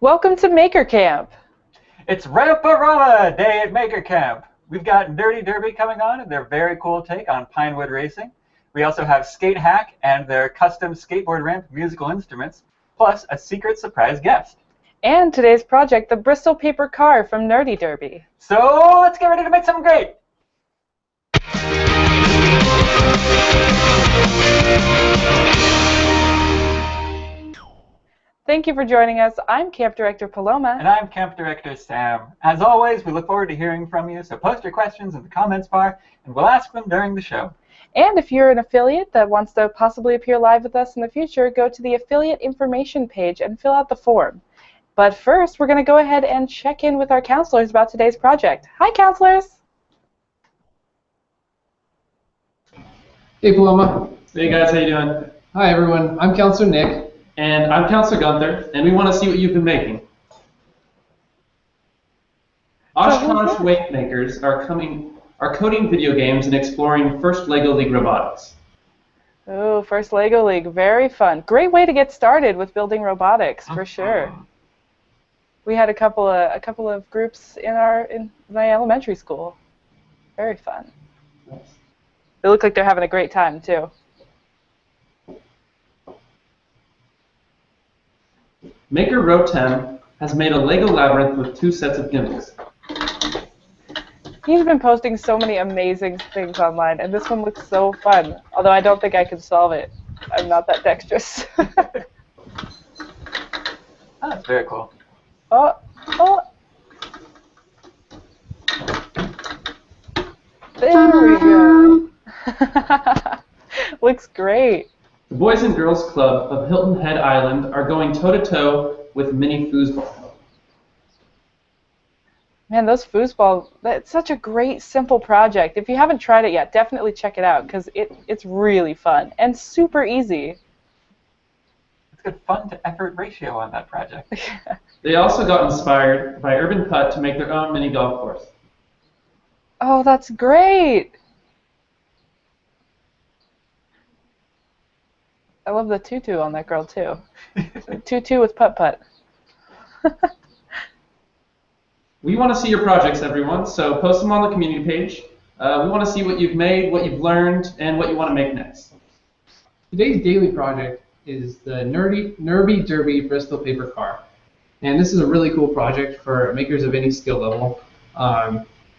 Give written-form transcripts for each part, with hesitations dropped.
Welcome to Maker Camp. It's Ramparama Day at Maker Camp. We've got Nerdy Derby coming on and their very cool take on Pinewood racing. We also have Skatehack and their custom skateboard ramp musical instruments, plus a secret surprise guest. And today's project, the Bristol paper car from Nerdy Derby. So let's get ready to make something great. Thank you for joining us. I'm Camp Director Paloma. And I'm Camp Director Sam. As always, we look forward to hearing from you, so post your questions in the comments bar, and we'll ask them during the show. And if you're an affiliate that wants to possibly appear live with us in the future, go to the affiliate information page and fill out the form. But first, we're going to go ahead and check in with our counselors about today's project. Hi, counselors. Hey, Paloma. Hey guys, how you doing? Hi, everyone. I'm Counselor Nick. And I'm Counselor Gunther, and we want to see what you've been making. Oshkosh weight makers are coding video games and exploring First Lego League robotics. Oh, First Lego League, very fun. Great way to get started with building robotics, for sure. We had a couple of groups in my elementary school. Very fun. Nice. They look like they're having a great time too. Maker Rotem has made a Lego labyrinth with 2 sets of gimmicks. He's been posting so many amazing things online, and this one looks so fun. Although I don't think I can solve it. I'm not that dexterous. Oh, that's very cool. Oh. There we go. Looks great. The Boys and Girls Club of Hilton Head Island are going toe-to-toe with mini foosball. Man, those foosball, that's such a great, simple project. If you haven't tried it yet, definitely check it out, because it's really fun and super easy. It's good fun to effort ratio on that project. They also got inspired by Urban Putt to make their own mini golf course. Oh, that's great! I love the tutu on that girl, too. Tutu with putt-putt. We want to see your projects, everyone, so post them on the community page. We want to see what you've made, what you've learned, and what you want to make next. Today's daily project is the Nerdy Derby Bristol paper car. And this is a really cool project for makers of any skill level.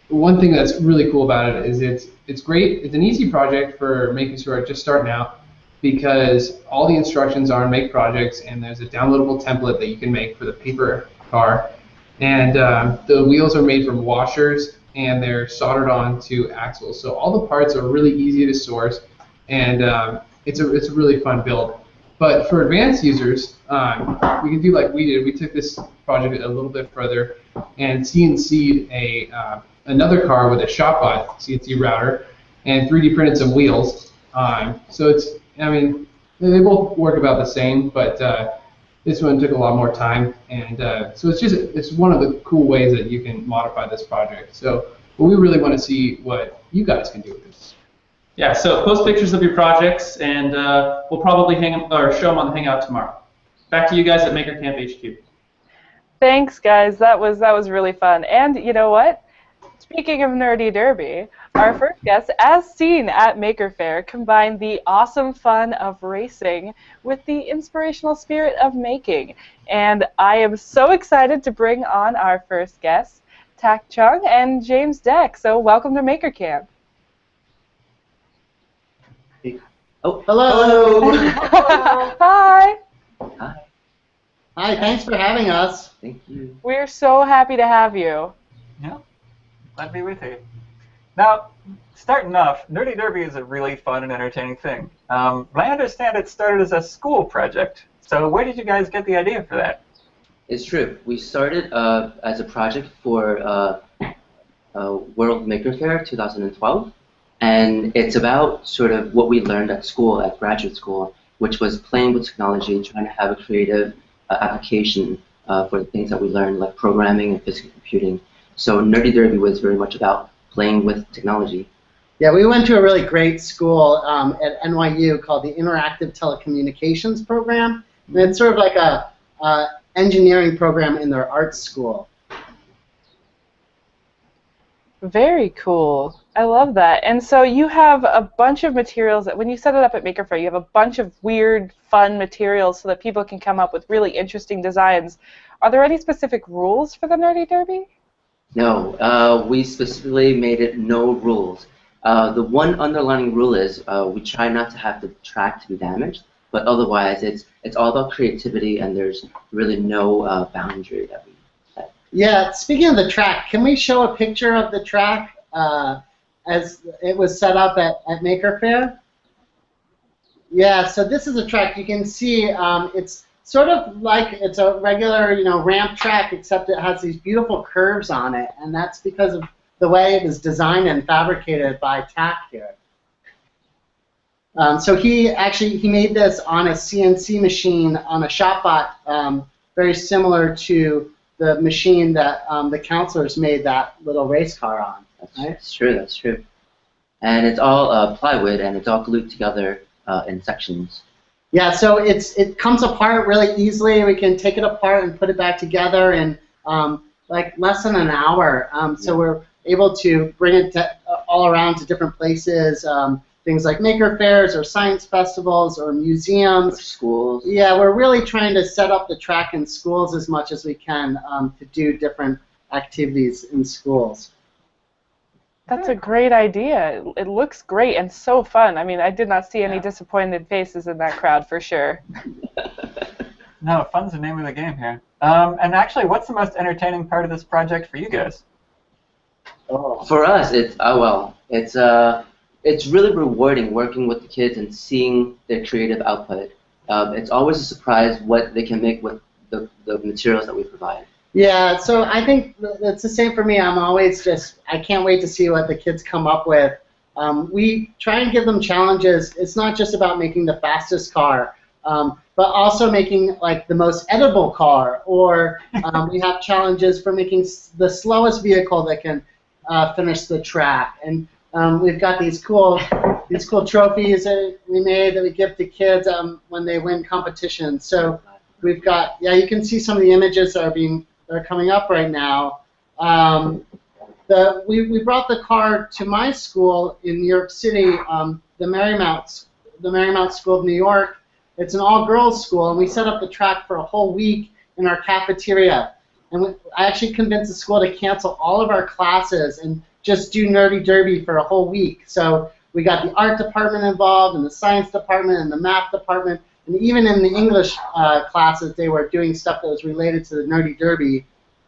One thing that's really cool about it is it's great. It's an easy project for makers who are just starting out, because all the instructions are in Make Projects, and there's a downloadable template that you can make for the paper car. And the wheels are made from washers, and they're soldered onto axles. So all the parts are really easy to source, and it's a really fun build. But for advanced users, we can do like we did. We took this project a little bit further and CNC'd another car with a ShopBot CNC router and 3D printed some wheels. So they both work about the same, but this one took a lot more time, and so it's one of the cool ways that you can modify this project. So we really want to see what you guys can do with this. Yeah, so post pictures of your projects, and we'll probably show them on the Hangout tomorrow. Back to you guys at Maker Camp HQ. Thanks, guys. That was really fun. And you know what? Speaking of Nerdy Derby, our first guest, as seen at Maker Faire, combined the awesome fun of racing with the inspirational spirit of making. And I am so excited to bring on our first guests, Tak Chung and James Deck. So welcome to Maker Camp. Oh, hello. Hi. Hi. Hi, thanks for having us. Thank you. We're so happy to have you. Yeah, glad to be with you. Now, starting off, Nerdy Derby is a really fun and entertaining thing. But I understand it started as a school project. So where did you guys get the idea for that? It's true. We started as a project for World Maker Faire 2012. And it's about sort of what we learned at school, at graduate school, which was playing with technology, trying to have a creative application for the things that we learned, like programming and physical computing. So Nerdy Derby was very much about playing with technology. Yeah, we went to a really great school at NYU called the Interactive Telecommunications Program. And it's sort of like engineering program in their art school. Very cool. I love that. And so you have a bunch of materials that when you set it up at Maker Faire, you have a bunch of weird, fun materials so that people can come up with really interesting designs. Are there any specific rules for the Nerdy Derby? No, we specifically made it no rules. The one underlying rule is we try not to have the track to be damaged, but otherwise it's all about creativity, and there's really no boundary that we set. Yeah, speaking of the track, can we show a picture of the track as it was set up at Maker Faire? Yeah, so this is a track. You can see it's sort of like it's a regular, ramp track, except it has these beautiful curves on it, and that's because of the way it is designed and fabricated by Tack here. So he made this on a CNC machine on a ShopBot, very similar to the machine that the counselors made that little race car on. That's true. That's true. And it's all plywood, and it's all glued together in sections. Yeah, so it comes apart really easily. We can take it apart and put it back together in like less than an hour. So we're able to bring it all around to different places, things like Maker Fairs or science festivals or museums. Or schools. Yeah, we're really trying to set up the track in schools as much as we can to do different activities in schools. That's a great idea. It looks great and so fun. I mean, I did not see any disappointed faces in that crowd for sure. No, fun's the name of the game here. And actually, what's the most entertaining part of this project for you guys? Oh. For us, it's really rewarding working with the kids and seeing their creative output. It's always a surprise what they can make with the materials that we provide. Yeah, so I think it's the same for me. I can't wait to see what the kids come up with. We try and give them challenges. It's not just about making the fastest car, but also making like the most edible car, or we have challenges for making the slowest vehicle that can finish the track. And we've got these cool trophies that we made that we give to kids when they win competitions. So we've got, you can see some of the images that are coming up right now. We brought the car to my school in New York City, the Marymount School of New York. It's an all-girls school, and we set up the track for a whole week in our cafeteria. And I actually convinced the school to cancel all of our classes and just do Nerdy Derby for a whole week. So we got the art department involved, and the science department, and the math department, and even in the English classes, they were doing stuff that was related to the Nerdy Derby.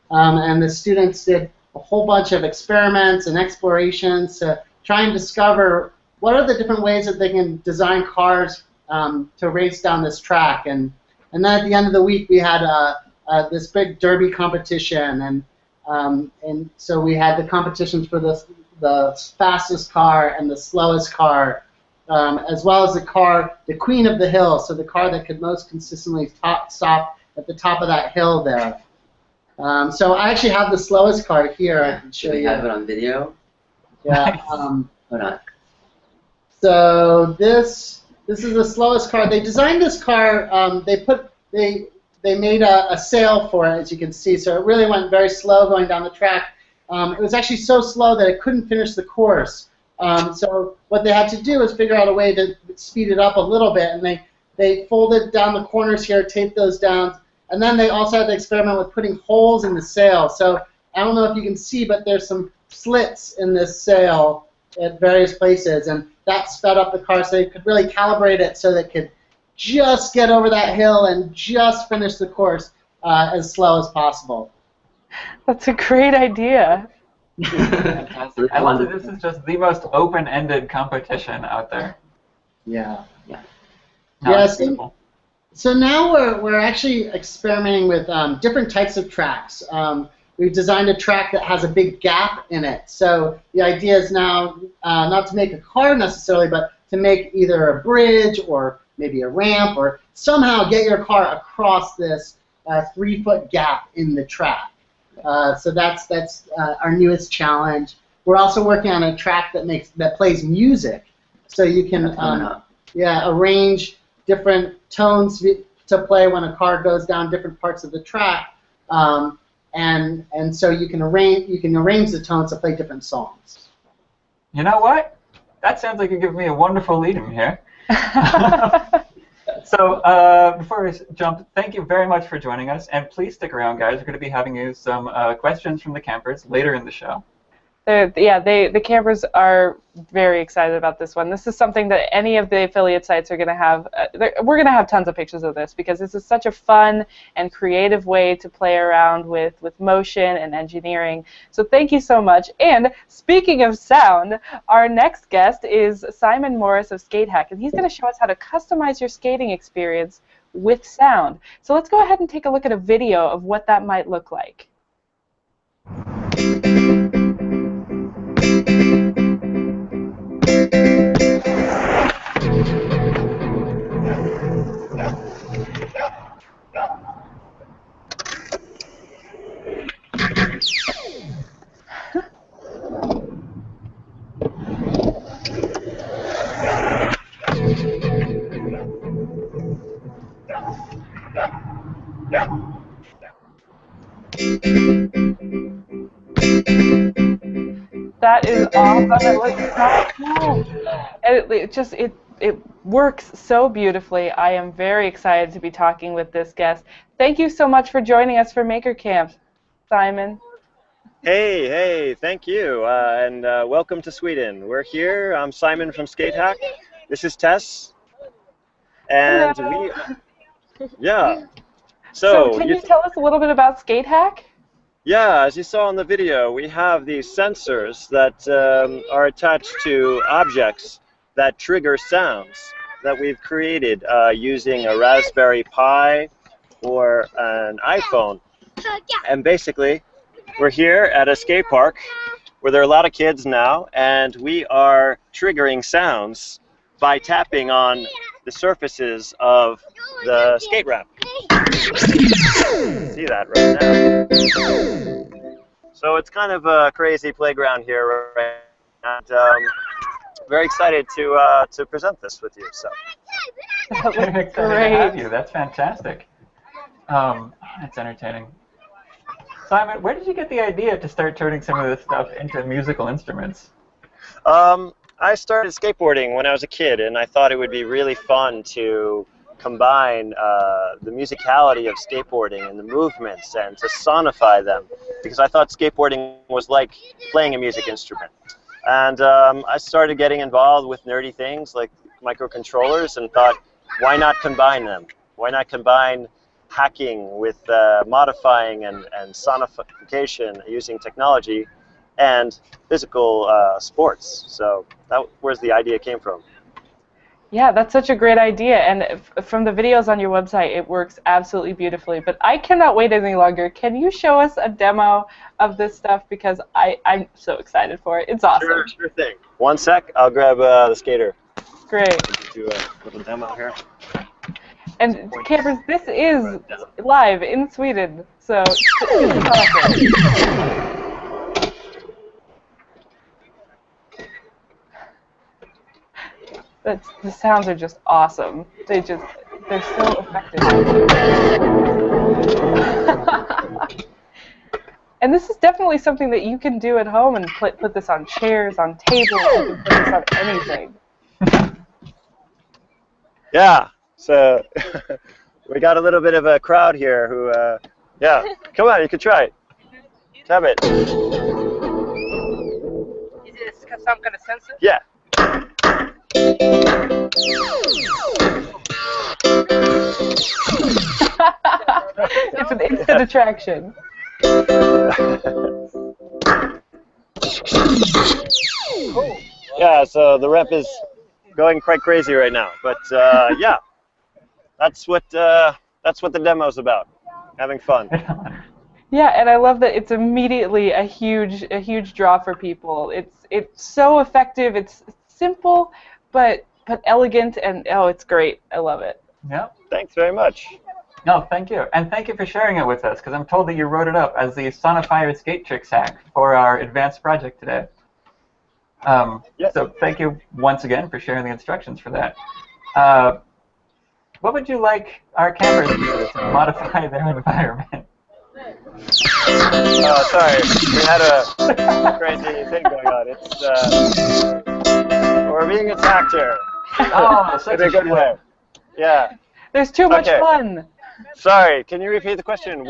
And the students did a whole bunch of experiments and explorations to try and discover what are the different ways that they can design cars to race down this track. And then at the end of the week, we had this big derby competition. And so we had the competitions for the fastest car and the slowest car, as well as the queen of the hill, so the car that could most consistently stop at the top of that hill there. So I actually have the slowest car here. I can show you. Do we have it on video? Yeah. Hold on. So this is the slowest car. They designed this car. They made a sail for it, as you can see. So it really went very slow going down the track. It was actually so slow that it couldn't finish the course. So what they had to do is figure out a way to speed it up a little bit, and they folded down the corners here, taped those down, and then they also had to experiment with putting holes in the sail. So I don't know if you can see, but there's some slits in this sail at various places, and that sped up the car so they could really calibrate it so that it could just get over that hill and just finish the course as slow as possible. That's a great idea. Fantastic. I love that this is just the most open-ended competition out there. Yeah. No, So now we're actually experimenting with different types of tracks. We've designed a track that has a big gap in it. So the idea is now not to make a car necessarily, but to make either a bridge or maybe a ramp, or somehow get your car across this 3-foot gap in the track. So that's our newest challenge. We're also working on a track that plays music, so you can arrange different tones to play when a car goes down different parts of the track, and so you can arrange the tones to play different songs. You know what? That sounds like you're giving me a wonderful lead-in here. So before we jump, thank you very much for joining us, and please stick around, guys. We're going to be having you some questions from the campers later in the show. The campers are very excited about this one. This is something that any of the affiliate sites are going to have. We're going to have tons of pictures of this because this is such a fun and creative way to play around with motion and engineering. So thank you so much. And speaking of sound, our next guest is Simon Morris of Skatehack, and he's going to show us how to customize your skating experience with sound. So let's go ahead and take a look at a video of what that might look like. That is awesome. It looks so cool. And it works so beautifully. I am very excited to be talking with this guest. Thank you so much for joining us for Maker Camp, Simon. Hey, thank you, and welcome to Sweden. We're here. I'm Simon from Skatehack. This is Tess, and Hello. yeah. So can you tell us a little bit about Skatehack? Yeah, as you saw in the video, we have these sensors that are attached to objects that trigger sounds that we've created using a Raspberry Pi or an iPhone. And basically, we're here at a skate park where there are a lot of kids now, and we are triggering sounds by tapping on the surfaces of the skate ramp. See that right now. So it's kind of a crazy playground here, right now, and very excited to present this with you. So. That looks To have you. That's fantastic. It's entertaining. Simon, where did you get the idea to start turning some of this stuff into musical instruments? I started skateboarding when I was a kid, and I thought it would be really fun to combine the musicality of skateboarding and the movements and to sonify them, because I thought skateboarding was like playing a music instrument. And I started getting involved with nerdy things like microcontrollers and thought, why not combine them? Why not combine hacking with modifying and sonification using technology and physical sports? So that's where the idea came from. Yeah, that's such a great idea, and from the videos on your website, it works absolutely beautifully. But I cannot wait any longer. Can you show us a demo of this stuff, because I'm so excited for it. It's awesome. Sure thing. One sec, I'll grab the skater. Great. Do a little demo here. And campers, this is live in Sweden, so this is awesome. The sounds are just awesome. They're so effective. And this is definitely something that you can do at home and put this on chairs, on tables, you can put this on anything. Yeah, so we got a little bit of a crowd here who, yeah, come on, you can try it. Tap it. Is it some kind of sensor? Yeah. It's an instant attraction. Yeah, so the rep is going quite crazy right now, but yeah, that's what the demo's about, having fun. Yeah, and I love that it's immediately a huge draw for people. It's so effective. It's simple, but elegant, and oh, it's great. I love it. Yeah. Thanks very much. No, thank you. And thank you for sharing it with us, because I'm told that you wrote it up as the Sonifier Skate Tricks hack for our advanced project today. Yes. So thank you once again for sharing the instructions for that. what would you like our campers to do to modify their environment? Oh, sorry, we had a crazy thing going on. We're being attacked here. Oh, such in a good way. Yeah. There's too much fun. Sorry, can you repeat the question?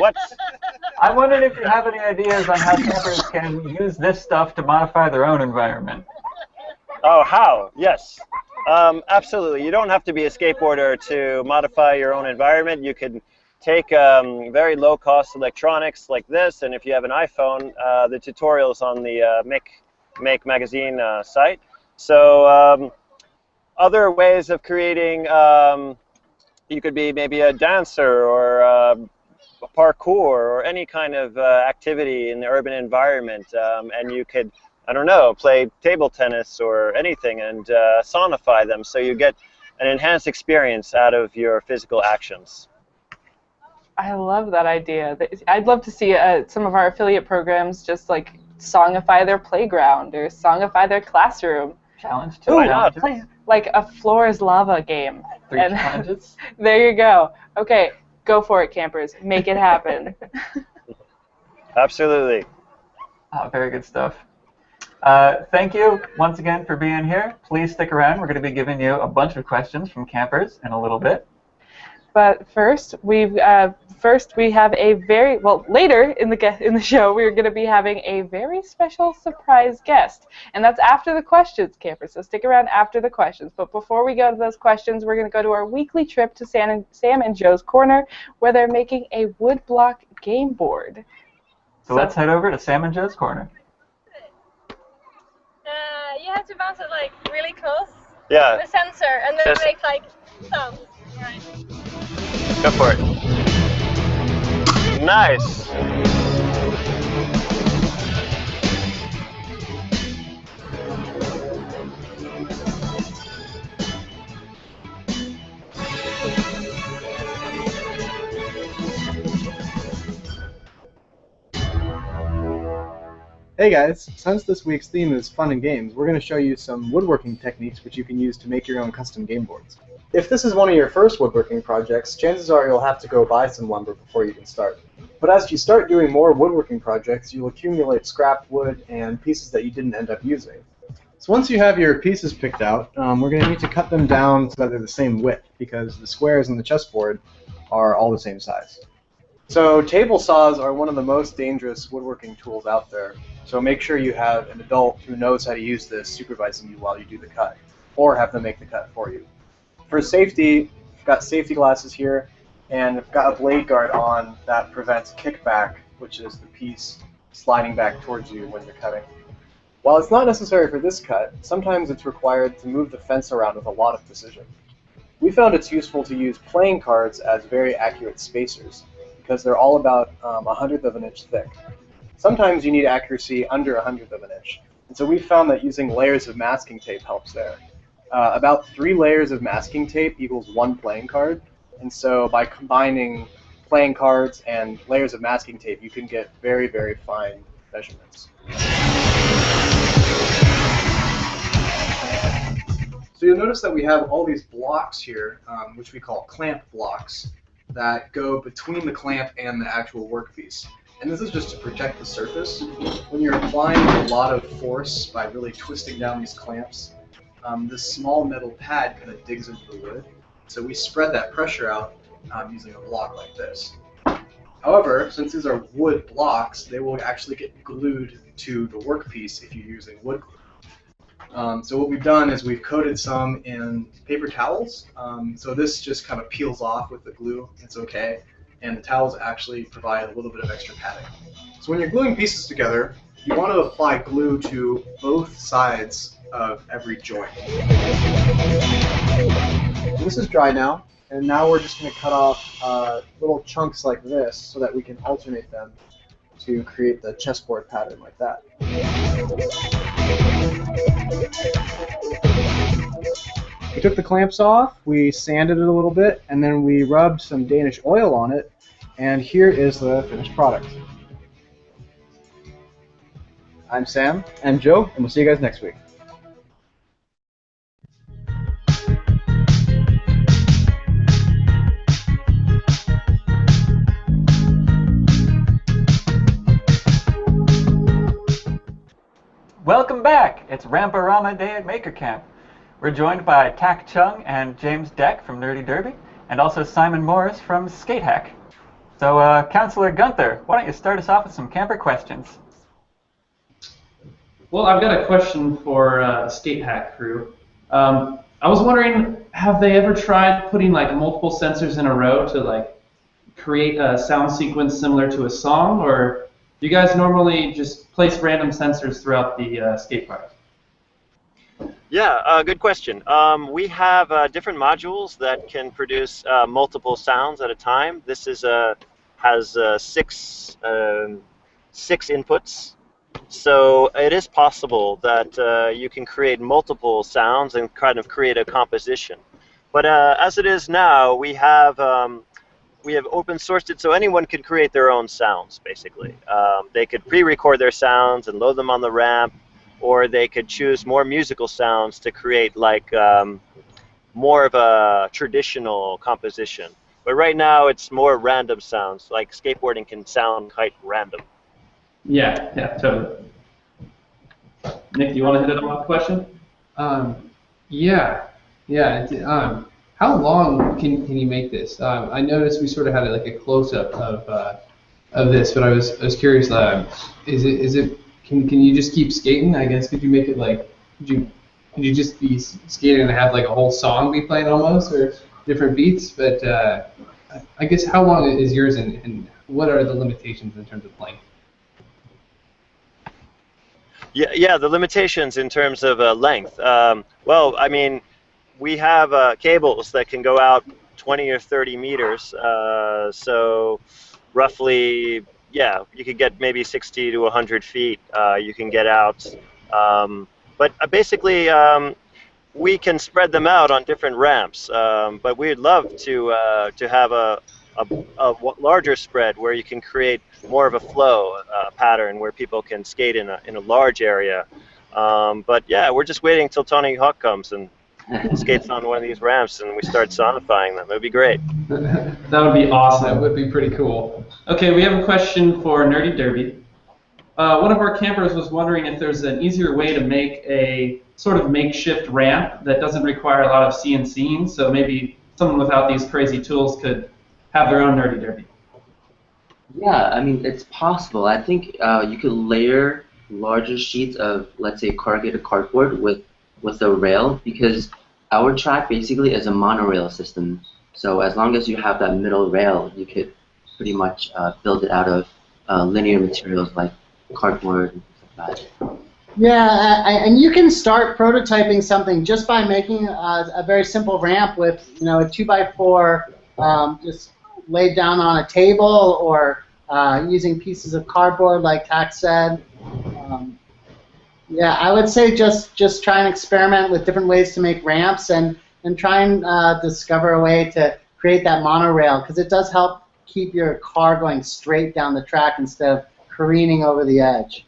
I wondered if you have any ideas on how campers can use this stuff to modify their own environment. Oh, how? Yes. Absolutely. You don't have to be a skateboarder to modify your own environment. You can take very low-cost electronics like this, and if you have an iPhone, the tutorial's on the Make magazine site. So other ways of creating, you could be maybe a dancer or a parkour or any kind of activity in the urban environment, and you could, I don't know, play table tennis or anything and sonify them so you get an enhanced experience out of your physical actions. I love that idea. I'd love to see some of our affiliate programs just like songify their playground or songify their classroom. Challenge Ooh, Why not? play like a floor is lava game. 3 challenges. There you go. Okay, go for it, campers. Make it happen. Absolutely. Very good stuff. Thank you once again for being here. Please stick around. We're going to be giving you a bunch of questions from campers in a little bit. But first, we have a very later in the show we're going to be having a very special surprise guest, and that's after the questions, campers. So stick around after the questions. But before we go to those questions, we're going to go to our weekly trip to Sam and Joe's Corner, where they're making a woodblock game board. So let's head over to Sam and Joe's Corner. You have to bounce it like really close. Yeah. The sensor, and then Yes. make like sounds. Right. Go for it. Nice. Hey guys, since this week's theme is fun and games, we're going to show you some woodworking techniques which you can use to make your own custom game boards. If this is one of your first woodworking projects, chances are you'll have to go buy some lumber before you can start. But as you start doing more woodworking projects, you'll accumulate scrap wood and pieces that you didn't end up using. So once you have your pieces picked out, we're going to need to cut them down so that they're the same width, because the squares in the chessboard are all the same size. So table saws are one of the most dangerous woodworking tools out there. So make sure you have an adult who knows how to use this supervising you while you do the cut, or have them make the cut for you. For safety, I've got safety glasses here, and I've got a blade guard on that prevents kickback, which is the piece sliding back towards you when you're cutting. While it's not necessary for this cut, sometimes it's required to move the fence around with a lot of precision. We found it's useful to use playing cards as very accurate spacers, because they're all about 1/100 of an inch thick. Sometimes you need accuracy under 1/100 of an inch, and so we found that using layers of masking tape helps there. About 3 layers of masking tape equals 1 playing card, and so by combining playing cards and layers of masking tape, you can get very, very fine measurements. So you'll notice that we have all these blocks here, which we call clamp blocks, that go between the clamp and the actual workpiece. And this is just to protect the surface. When you're applying a lot of force by really twisting down these clamps, this small metal pad kind of digs into the wood. So we spread that pressure out using a block like this. However, since these are wood blocks, they will actually get glued to the workpiece if you're using wood glue. So what we've done is we've coated some in paper towels. So this just kind of peels off with the glue. It's okay. And the towels actually provide a little bit of extra padding. So when you're gluing pieces together, you want to apply glue to both sides of every joint. This is dry now, and now we're just going to cut off little chunks like this so that we can alternate them to create the chessboard pattern like that. We took the clamps off, we sanded it a little bit, and then we rubbed some Danish oil on it, and here is the finished product. I'm Sam and Joe, and we'll see you guys next week. It's Ramparama Day at Maker Camp. We're joined by Tak Chung and James Deck from Nerdy Derby, and also Simon Morris from Skatehack. So, Counselor Gunther, why don't you start us off with some camper questions? Well, I've got a question for the Skatehack crew. I was wondering, have they ever tried putting like multiple sensors in a row to like create a sound sequence similar to a song, or do you guys normally just place random sensors throughout the skate park? Yeah, good question. We have different modules that can produce multiple sounds at a time. This is has six inputs, so it is possible that you can create multiple sounds and kind of create a composition. But as it is now, we have open sourced it so anyone could create their own sounds. Basically, they could pre-record their sounds and load them on the ramp, or they could choose more musical sounds to create like more of a traditional composition. But right now it's more random sounds, like skateboarding can sound quite random. Yeah, totally. Nick, do you want to hit it on with the question? Yeah. How long can you make this? I noticed we sort of had like a close-up of this, but I was curious. Is it Can you just keep skating? I guess could you make it like could you just be skating and have like a whole song be playing almost, or different beats? But I guess how long is yours, and what are the limitations in terms of length? Yeah, the limitations in terms of length. Well, I mean, we have cables that can go out 20 or 30 meters, so roughly. Yeah, you could get maybe 60 to 100 feet. You can get out, but basically we can spread them out on different ramps. But we'd love to have a larger spread where you can create more of a flow pattern where people can skate in a large area. But yeah, we're just waiting till Tony Hawk comes and skates on one of these ramps and we start sonifying them. It would be great. That would be awesome. That would be pretty cool. Okay, we have a question for Nerdy Derby. One of our campers was wondering if there's an easier way to make a sort of makeshift ramp that doesn't require a lot of CNCing, so maybe someone without these crazy tools could have their own Nerdy Derby. Yeah, I mean, it's possible. I think you could layer larger sheets of, let's say, corrugated cardboard with a rail, because our track basically is a monorail system. So as long as you have that middle rail, you could pretty much build it out of linear materials like cardboard and stuff like that. Yeah, and you can start prototyping something just by making a very simple ramp with, a 2x4 just laid down on a table, or using pieces of cardboard like Tak said. Yeah, I would say just try and experiment with different ways to make ramps, and try and discover a way to create that monorail, because it does help keep your car going straight down the track instead of careening over the edge.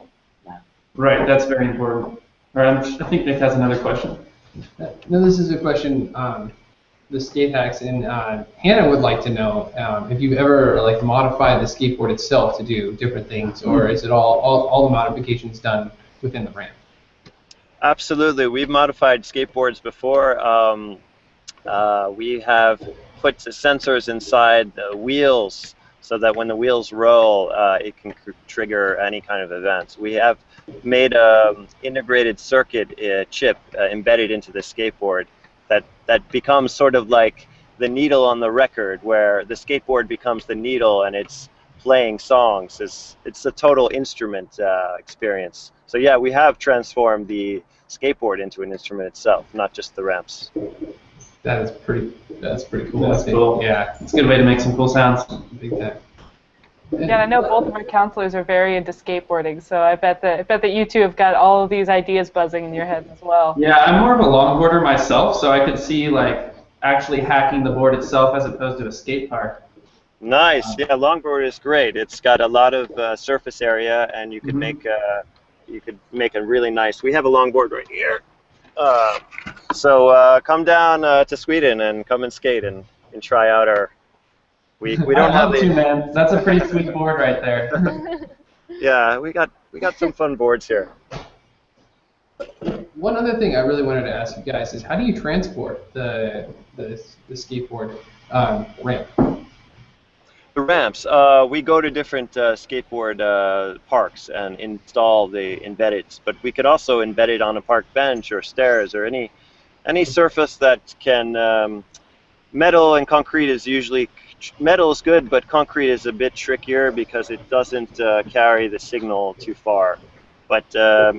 Right, that's very important. All right, I think Nick has another question. No, this is a question. The Skatehacks, and Hannah would like to know if you've ever like modified the skateboard itself to do different things, or is it all the modifications done within the ramp? Absolutely, we've modified skateboards before. We have put the sensors inside the wheels so that when the wheels roll, it can trigger any kind of events. We have made an integrated circuit chip embedded into the skateboard that becomes sort of like the needle on the record, where the skateboard becomes the needle and it's playing songs. It's a total instrument experience. So yeah, we have transformed the skateboard into an instrument itself, not just the ramps. That's pretty cool. That's cool. Yeah, it's a good way to make some cool sounds. Big time. Yeah, and I know both of our counselors are very into skateboarding, so I bet that you two have got all of these ideas buzzing in your heads as well. Yeah, I'm more of a longboarder myself, so I could see like actually hacking the board itself as opposed to a skate park. Nice. Yeah, longboard is great. It's got a lot of surface area, and you could make a really nice. We have a longboard right here. So come down to Sweden and come and skate and try out our. We don't have the. Man. That's a pretty sweet board right there. Yeah, we got some fun boards here. one other thing I really wanted to ask you guys is how do you transport the skateboard ramp? The ramps. We go to different skateboard parks and install the embeddeds, but we could also embed it on a park bench or stairs or any surface that can. Metal and concrete is usually metal is good, but concrete is a bit trickier because it doesn't carry the signal too far. But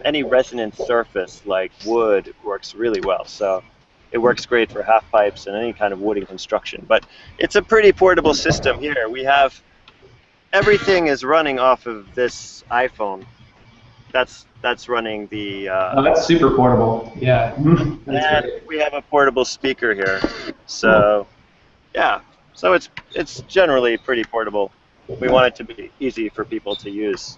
any resonant surface like wood works really well. So it works great for half pipes and any kind of wooden construction. But it's a pretty portable system here. We have everything is running off of this iPhone. That's running the. Oh, that's super portable. Yeah. That's and great. we have a portable speaker here. So yeah. So it's generally pretty portable. We want it to be easy for people to use.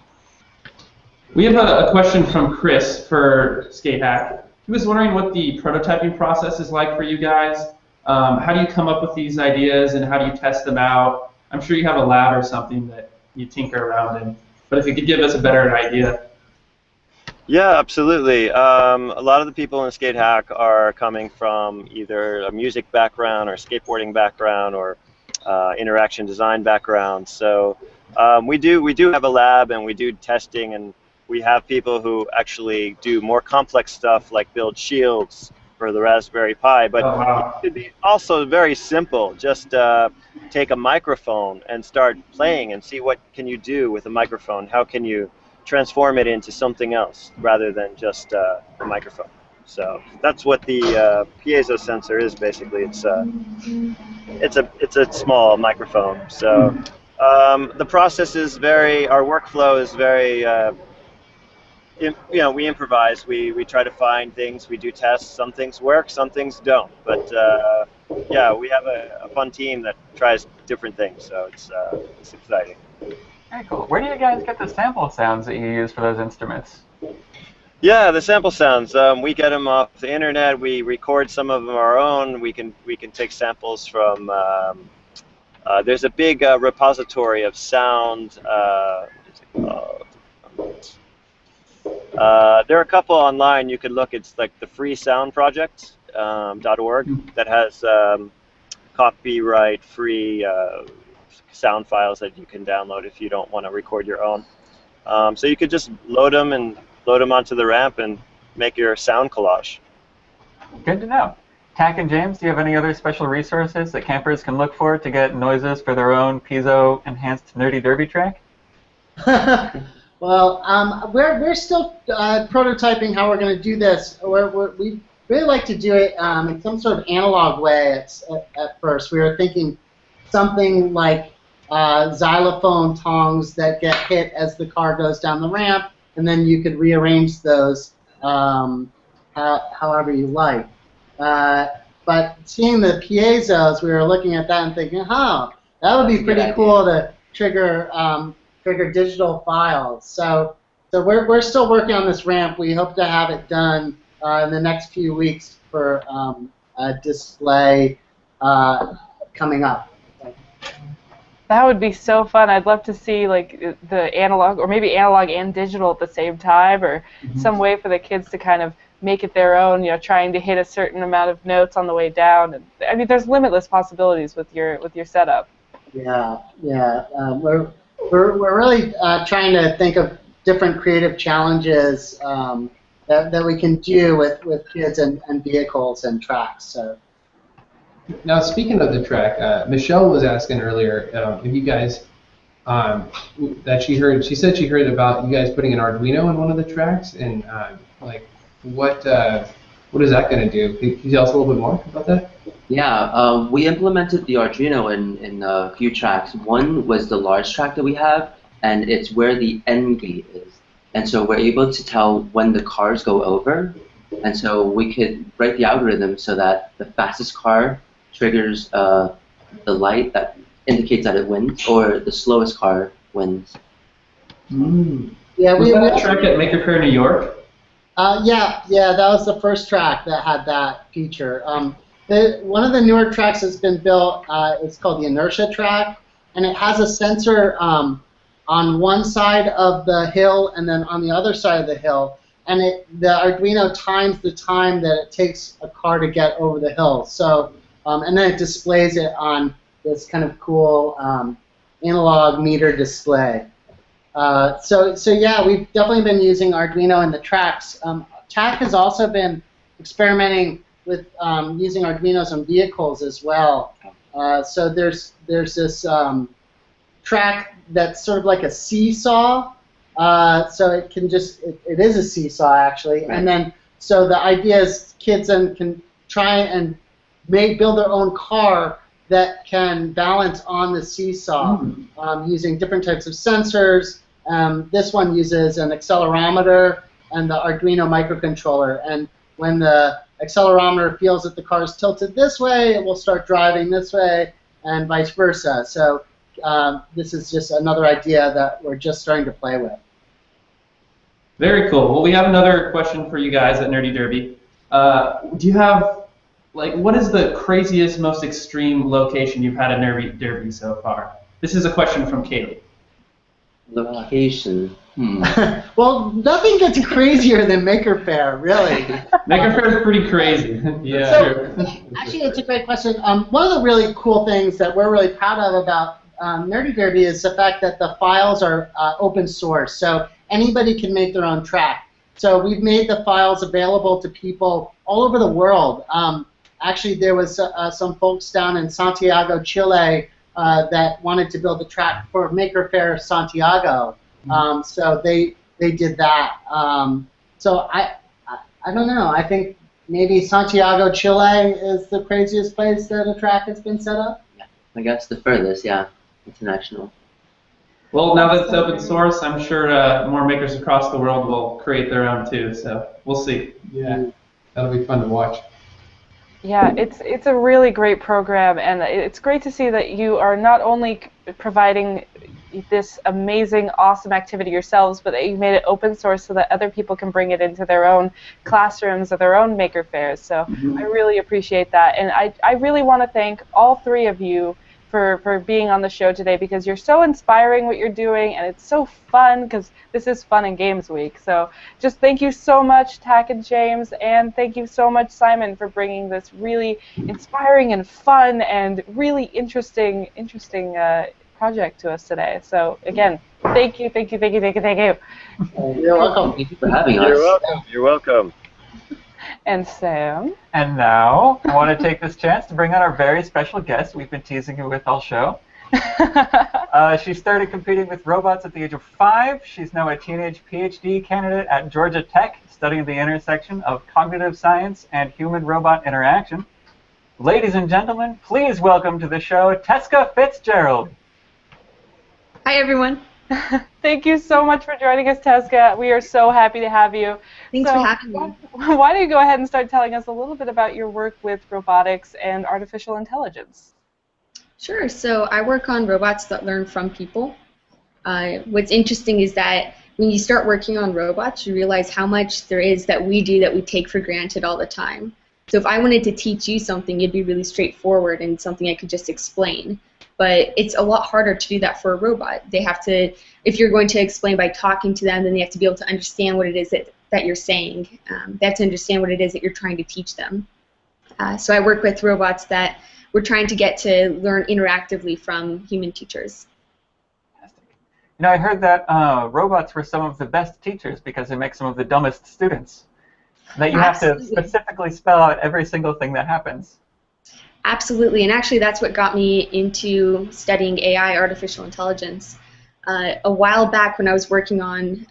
We have a question from Chris for Skatehack. He was wondering what the prototyping process is like for you guys. How do you come up with these ideas and how do you test them out? I'm sure you have a lab or something that you tinker around in. But if you could give us a better idea. Yeah, absolutely. A lot of the people in Skatehack are coming from either a music background or skateboarding background or interaction design background. So we do have a lab and we do testing, and we have people who actually do more complex stuff like build shields for the Raspberry Pi. But it could be also very simple. Just take a microphone and start playing and see what can you do with a microphone. How can you transform it into something else rather than just a microphone. So that's what the piezo sensor is basically. It's a small microphone. So the process is our workflow is very, we improvise. We try to find things. We do tests. Some things work, some things don't. But yeah, we have a fun team that tries different things. So it's exciting. Very cool. Where do you guys get the sample sounds that you use for those instruments? Yeah, the sample sounds. We get them off the internet. We record some of them our own. We can take samples from. There's a big repository of sound. What is it called? There are a couple online. You can look. It's like the Free Sound Project .org that has copyright free. Sound files that you can download if you don't want to record your own. So you could just load them onto the ramp and make your sound collage. Good to know. Tack and James, do you have any other special resources that campers can look for to get noises for their own piezo-enhanced Nerdy Derby track? Well, we're still prototyping how we're going to do this. We really like to do it in some sort of analog way at first. We were thinking something like xylophone tongs that get hit as the car goes down the ramp, and then you could rearrange those however you like. But seeing the piezos, we were looking at that and thinking, that would be pretty cool to trigger digital files. So we're still working on this ramp. We hope to have it done in the next few weeks for a display coming up. That would be so fun. I'd love to see like the analog, or maybe analog and digital at the same time, or some way for the kids to kind of make it their own. Trying to hit a certain amount of notes on the way down. And I mean, there's limitless possibilities with your setup. Yeah. We're really trying to think of different creative challenges that we can do with kids and vehicles and tracks. So. Now, speaking of the track, Michelle was asking earlier if you guys that she said she heard about you guys putting an Arduino in one of the tracks, and like what is that going to do? Can you tell us a little bit more about that? Yeah, we implemented the Arduino in a few tracks. One was the large track that we have, and it's where the end gate is. And so we're able to tell when the cars go over, and so we could write the algorithm so that the fastest car triggers the light that indicates that it wins, or the slowest car wins. Yeah, was that a track at Maker Faire New York? Yeah, that was the first track that had that feature. One of the newer tracks that's been built, it's called the inertia track, and it has a sensor on one side of the hill and then on the other side of the hill, and the Arduino times the time that it takes a car to get over the hill. So, and then it displays it on this kind of cool analog meter display. So yeah, we've definitely been using Arduino in the tracks. TAC has also been experimenting with using Arduinos on vehicles as well. So there's this track that's sort of like a seesaw. So it can just, it is a seesaw actually. Right. And then, so the idea is kids then can try and build their own car that can balance on the seesaw using different types of sensors. This one uses an accelerometer and the Arduino microcontroller. And when the accelerometer feels that the car is tilted this way, it will start driving this way, and vice versa. So this is just another idea that we're just starting to play with. Very cool. Well, we have another question for you guys at Nerdy Derby. Do you have, like, what is the craziest, most extreme location you've had at Nerdy Derby so far? This is a question from Kaylee. Location. Well, nothing gets crazier than Maker Faire, really. Maker Faire is pretty crazy. Yeah. So, actually, it's a great question. One of the really cool things that we're really proud of about Nerdy Derby is the fact that the files are open source, so anybody can make their own track. So we've made the files available to people all over the world. Actually, there was some folks down in Santiago, Chile, that wanted to build a track for Maker Faire Santiago. So they did that. So I don't know. I think maybe Santiago, Chile is the craziest place that a track has been set up. Yeah, I guess the furthest, yeah, international. Well, now that it's open source, I'm sure more makers across the world will create their own too. So we'll see. Yeah, that'll be fun to watch. Yeah, it's a really great program, and it's great to see that you are not only providing this amazing, awesome activity yourselves, but that you made it open source so that other people can bring it into their own classrooms or their own maker fairs. So I really appreciate that, and I really want to thank all three of you for being on the show today, because you're so inspiring what you're doing, and it's so fun, because this is Fun and Games Week. So just thank you so much, Tack and James, and thank you so much, Simon, for bringing this really inspiring and fun and really interesting project to us today. So again, thank you. You're welcome. Thank you for having us. You're welcome. You're welcome. And Sam. And now, I want to take this chance to bring on our very special guest we've been teasing you with all show. She started competing with robots at the age of 5. She's now a teenage PhD candidate at Georgia Tech, studying the intersection of cognitive science and human-robot interaction. Ladies and gentlemen, please welcome to the show Tesca Fitzgerald. Hi, everyone. Thank you so much for joining us, Tesca. We are so happy to have you. Thanks for having me. Why don't you go ahead and start telling us a little bit about your work with robotics and artificial intelligence? Sure. So I work on robots that learn from people. What's interesting is that when you start working on robots, you realize how much there is that we do that we take for granted all the time. So if I wanted to teach you something, it'd be really straightforward and something I could just explain. But it's a lot harder to do that for a robot. They have to, if you're going to explain by talking to them, then they have to be able to understand what it is that you're saying. They have to understand what it is that you're trying to teach them. So I work with robots that we're trying to get to learn interactively from human teachers. You know, I heard that robots were some of the best teachers because they make some of the dumbest students. That you have to specifically spell out every single thing that happens. Absolutely, and actually that's what got me into studying AI, artificial intelligence. A while back when I was working on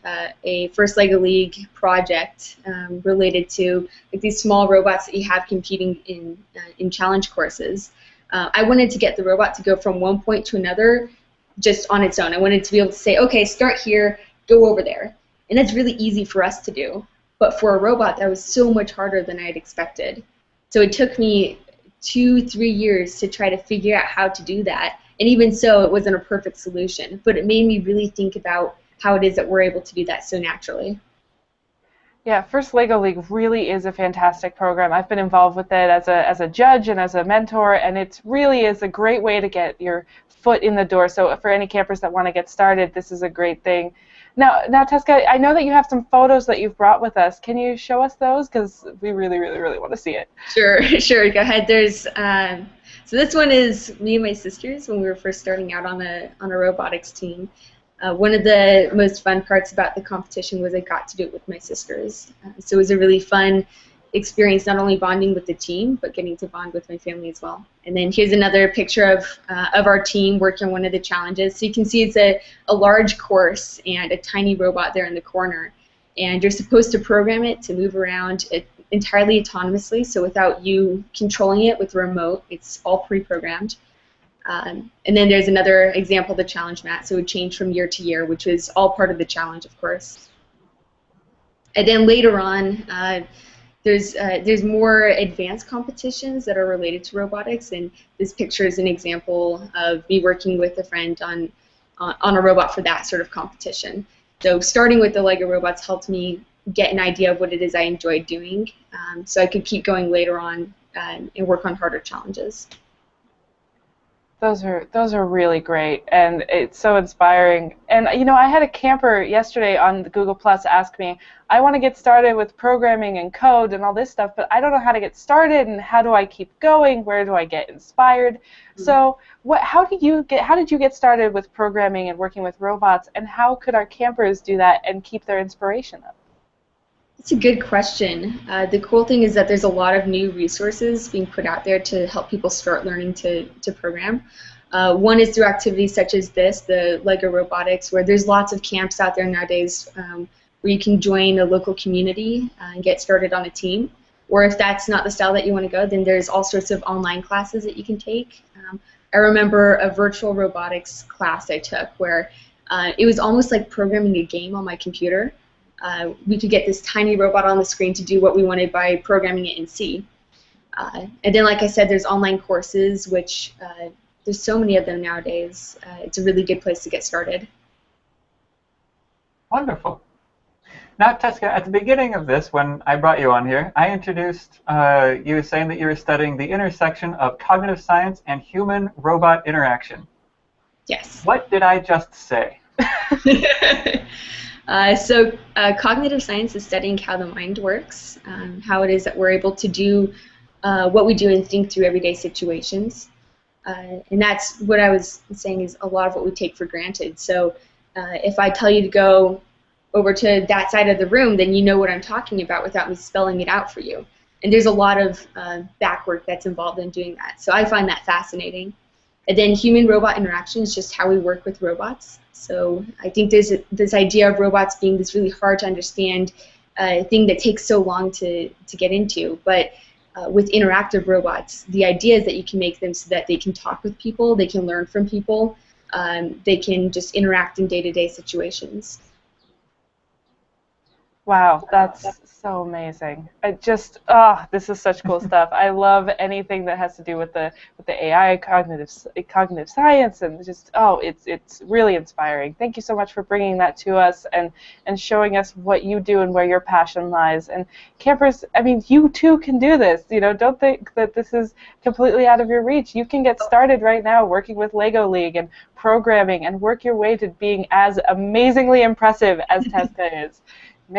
a First Lego League project related to like these small robots that you have competing in challenge courses, I wanted to get the robot to go from one point to another just on its own. I wanted to be able to say, okay, start here, go over there. And that's really easy for us to do. But for a robot, that was so much harder than I had expected. So it took me 2-3 years to try to figure out how to do that, and even so it wasn't a perfect solution, but it made me really think about how it is that we're able to do that so naturally. Yeah, First Lego League really is a fantastic program. I've been involved with it as a judge and as a mentor, and it really is a great way to get your foot in the door. So for any campers that want to get started, this is a great thing. Now, Tesca, I know that you have some photos that you've brought with us. Can you show us those? Because we really, really, really want to see it. Sure, sure. Go ahead. There's so this one is me and my sisters when we were first starting out on a robotics team. One of the most fun parts about the competition was I got to do it with my sisters. So it was a really fun experience, not only bonding with the team, but getting to bond with my family as well. And then here's another picture of our team working on one of the challenges. So you can see it's a large course and a tiny robot there in the corner. And you're supposed to program it to move around entirely autonomously, so without you controlling it with a remote. It's all pre-programmed. And then there's another example of the challenge mat, so it would change from year to year, which is all part of the challenge, of course. And then later on, there's more advanced competitions that are related to robotics, and this picture is an example of me working with a friend on a robot for that sort of competition. So starting with the Lego robots helped me get an idea of what it is I enjoyed doing, so I could keep going later on and work on harder challenges. Those are really great, and it's so inspiring. And you know, I had a camper yesterday on the Google Plus ask me, I want to get started with programming and code and all this stuff, but I don't know how to get started, and how do I keep going? Where do I get inspired? Mm-hmm. So, how did you get started with programming and working with robots, and how could our campers do that and keep their inspiration up? That's a good question. The cool thing is that there's a lot of new resources being put out there to help people start learning to program. One is through activities such as this, the Lego Robotics, where there's lots of camps out there nowadays where you can join a local community and get started on a team. Or if that's not the style that you want to go, then there's all sorts of online classes that you can take. I remember a virtual robotics class I took where it was almost like programming a game on my computer. We could get this tiny robot on the screen to do what we wanted by programming it in C. And then, like I said, there's online courses, which there's so many of them nowadays. It's a really good place to get started. Wonderful. Now, Tesca, at the beginning of this, when I brought you on here, I introduced you saying that you were studying the intersection of cognitive science and human-robot interaction. Yes. What did I just say? Cognitive science is studying how the mind works, how it is that we're able to do what we do and think through everyday situations. And that's what I was saying is a lot of what we take for granted. So if I tell you to go over to that side of the room, then you know what I'm talking about without me spelling it out for you. And there's a lot of back work that's involved in doing that. So I find that fascinating. And then human-robot interaction is just how we work with robots. So I think there's this idea of robots being this really hard to understand thing that takes so long to get into. But with interactive robots, the idea is that you can make them so that they can talk with people, they can learn from people, they can just interact in day-to-day situations. Wow, that's so amazing. This is such cool stuff. I love anything that has to do with the AI, cognitive science, and just it's really inspiring. Thank you so much for bringing that to us and showing us what you do and where your passion lies. And campers, I mean, you too can do this. You know, don't think that this is completely out of your reach. You can get started right now working with Lego League and programming and work your way to being as amazingly impressive as Tesca is. On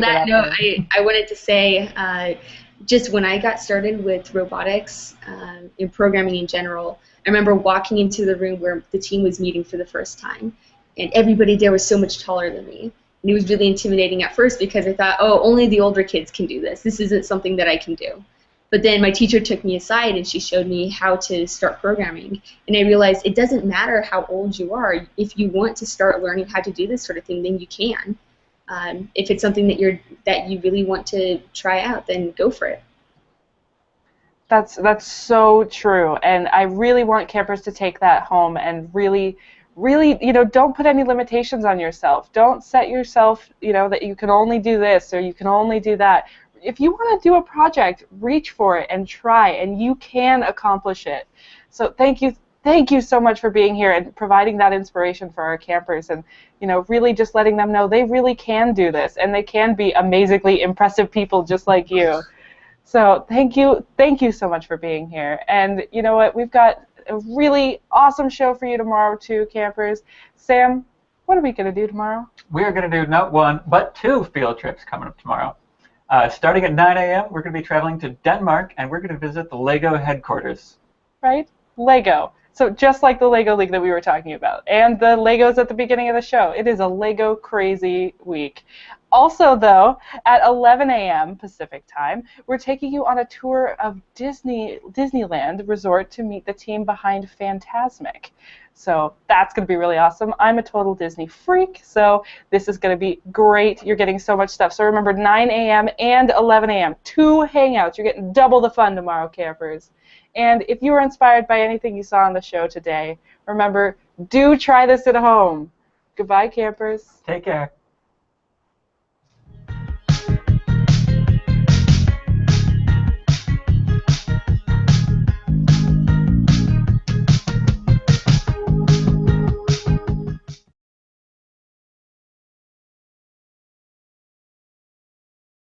that note, I wanted to say, just when I got started with robotics and programming in general, I remember walking into the room where the team was meeting for the first time, and everybody there was so much taller than me. And it was really intimidating at first because I thought, oh, only the older kids can do this. This isn't something that I can do. But then my teacher took me aside and she showed me how to start programming. And I realized it doesn't matter how old you are. If you want to start learning how to do this sort of thing, then you can. If it's something that you really want to try out, then go for it. That's so true, and I really want campers to take that home and really, don't put any limitations on yourself. Don't set yourself, that you can only do this or you can only do that. If you want to do a project, reach for it and try, and you can accomplish it. So thank you so much for being here and providing that inspiration for our campers, and really just letting them know they really can do this and they can be amazingly impressive people just like you. So thank you so much for being here. And you know what, we've got a really awesome show for you tomorrow too, campers. Sam, What are we going to do tomorrow? We are going to do not one, but 2 field trips coming up tomorrow. Starting at 9 a.m., we're going to be traveling to Denmark, and we're going to visit the LEGO headquarters. Right? Lego. So just like the Lego League that we were talking about, and the Legos at the beginning of the show, it is a Lego crazy week. Also, though, at 11 a.m. Pacific time, we're taking you on a tour of Disneyland Resort to meet the team behind Fantasmic. So that's going to be really awesome. I'm a total Disney freak, so this is going to be great. You're getting so much stuff. So remember, 9 a.m. and 11 a.m., 2 hangouts. You're getting double the fun tomorrow, campers. And if you were inspired by anything you saw on the show today, remember, do try this at home. Goodbye, campers. Take care.